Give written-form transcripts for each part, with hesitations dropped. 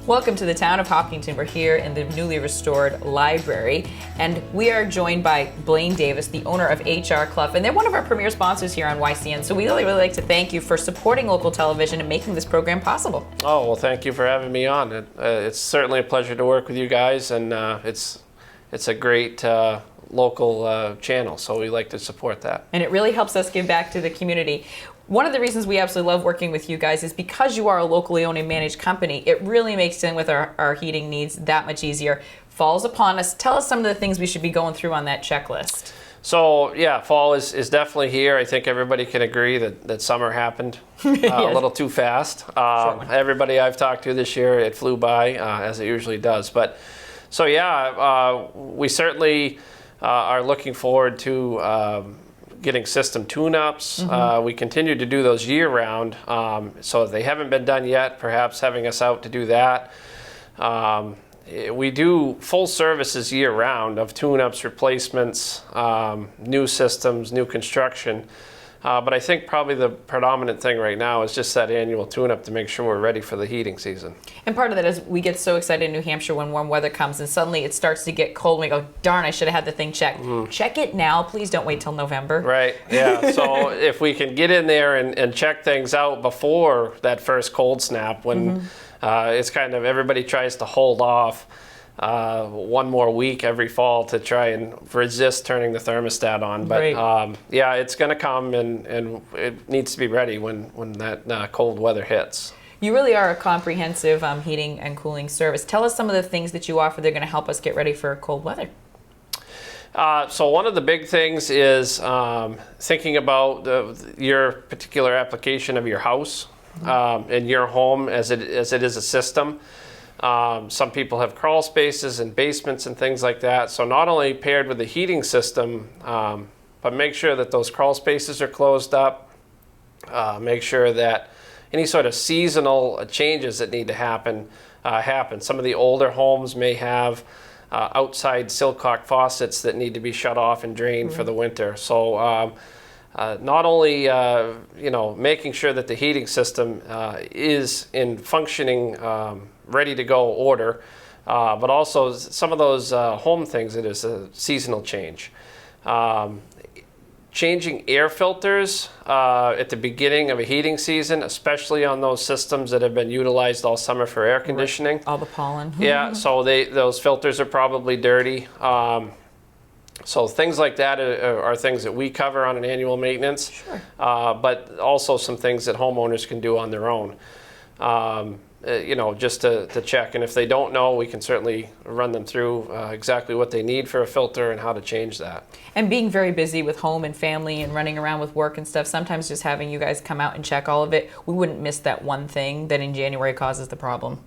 Welcome to the town of Hopkinton. We're here in the newly restored library, and we are joined by Blaine Davis, the owner of HR Clough, and they're one of our premier sponsors here on YCN. So we really like to thank you for supporting local television and making this program possible. Oh, well, thank you for having me on. It's certainly a pleasure to work with you guys, and it's a great local channel, so we like to support that. And it really helps us give back to the community. One of the reasons we absolutely love working with you guys is because you are a locally owned and managed company. It really makes dealing with our heating needs that much easier. Fall's upon us. Tell us some of the things we should be going through on that checklist. So yeah, fall is definitely here. I think everybody can agree that summer happened Yes. a little too fast. Sure. Everybody I've talked to this year, it flew by as it usually does. But so yeah, we certainly are looking forward to getting system tune-ups. We continue to do those year-round, so if they haven't been done yet, perhaps having us out to do that. We do full services year-round of tune-ups, replacements, new systems, new construction. But I think probably the predominant thing right now is just that annual tune-up to make sure we're ready for the heating season. And part of that is we get so excited in New Hampshire when warm weather comes and suddenly it starts to get cold and we go, darn, I should have had the thing checked. Check it now. Please don't wait till November. Right, yeah. So if we can get in there and check things out before that first cold snap when it's kind of everybody tries to hold off one more week every fall to try and resist turning the thermostat on. But Right. yeah, it's going to come and it needs to be ready when that cold weather hits. You really are a comprehensive heating and cooling service. Tell us some of the things that you offer that are going to help us get ready for cold weather. So one of the big things is thinking about your particular application of your house and your home as it is a system. Some people have crawl spaces and basements and things like that. So not only paired with the heating system, but make sure that those crawl spaces are closed up. Make sure that any sort of seasonal changes that need to happen. Some of the older homes may have outside silcock faucets that need to be shut off and drained for the winter. So not only making sure that the heating system is in functioning ready to go order, but also some of those home things that is a seasonal change. Changing air filters at the beginning of a heating season, especially on those systems that have been utilized all summer for air conditioning. All the pollen. Yeah, so those filters are probably dirty. So things like that are things that we cover on an annual maintenance, Sure. But also some things that homeowners can do on their own. Just to check. And if they don't know, we can certainly run them through exactly what they need for a filter and how to change that. And being very busy with home and family and running around with work and stuff, sometimes just having you guys come out and check all of it, we wouldn't miss that one thing that in January causes the problem.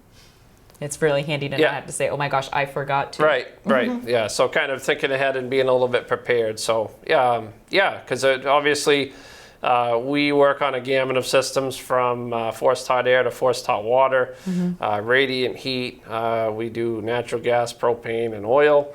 It's really handy to not have to say, oh my gosh, I forgot to. Right. Yeah, so kind of thinking ahead and being a little bit prepared. So yeah, because obviously we work on a gamut of systems from forced hot air to forced hot water, radiant heat. We do natural gas, propane, and oil.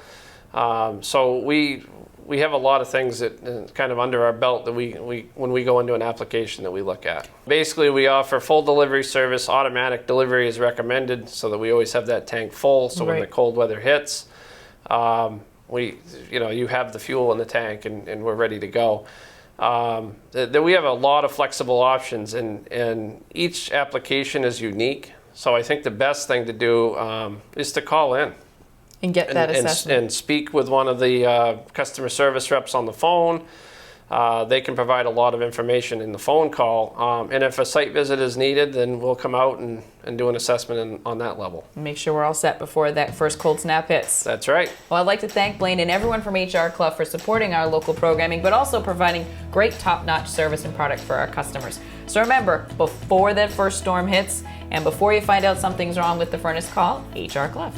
So we have a lot of things that kind of under our belt that we when we go into an application that we look at. Basically, we offer full delivery service. Automatic delivery is recommended so that we always have that tank full. So when the cold weather hits, you have the fuel in the tank and we're ready to go. We have a lot of flexible options, and each application is unique. So I think the best thing to do is to call in And get that assessment. And speak with one of the customer service reps on the phone. They can provide a lot of information in the phone call. And if a site visit is needed, then we'll come out and do an assessment on that level. Make sure we're all set before that first cold snap hits. That's right. Well, I'd like to thank Blaine and everyone from HR Clough for supporting our local programming, but also providing great top-notch service and product for our customers. So remember, before that first storm hits and before you find out something's wrong with the furnace, call HR Clough.